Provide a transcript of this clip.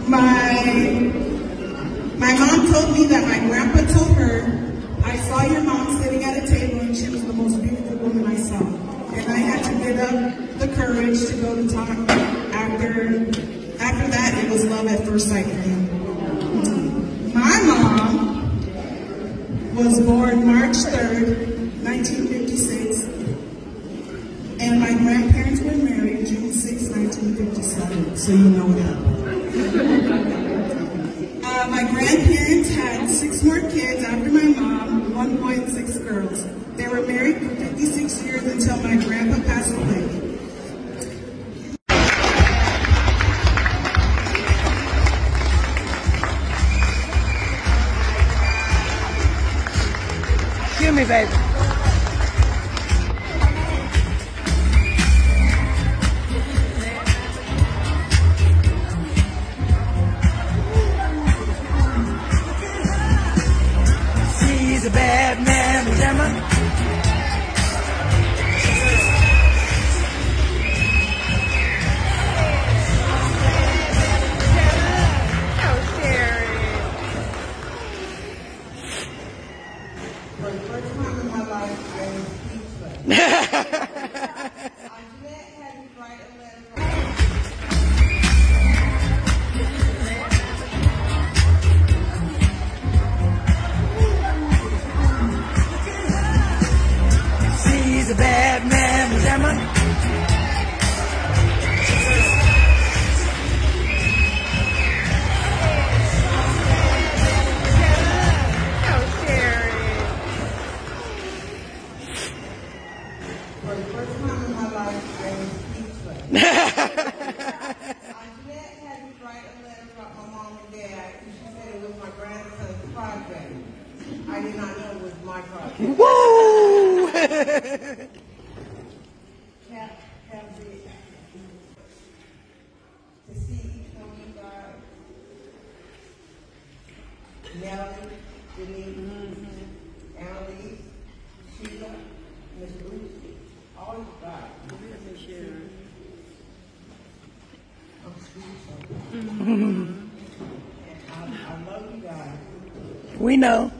My mom told me that my grandpa told her, I saw your mom sitting at a table and she was the most beautiful woman I saw. And I had to get up the courage to go to talk. After that, it was love at first sight for me. My mom was born March 3rd, 1956. And my grandparents were married June 6, 1957. So you know that. My grandparents had 6 more kids after my mom, 1 boy and 6 girls. They were married for 56 years until my grandpa passed away. Excuse me, baby. He's a bad man, Gemma. For the first time in my life, I was speechless. Jeanette had me write a letter. He's a bad man, Gemma. For the first time in my life, I was speechless. Jeanette had me write a letter about my mom and dad, and she said it was my grandson's project. I did not know it was my project. Woo! To see each one of you guys, Nellie, Denise, Annalise, Sheila, Miss Lucy, all you guys. I'm speechless. And I love you guys. We know.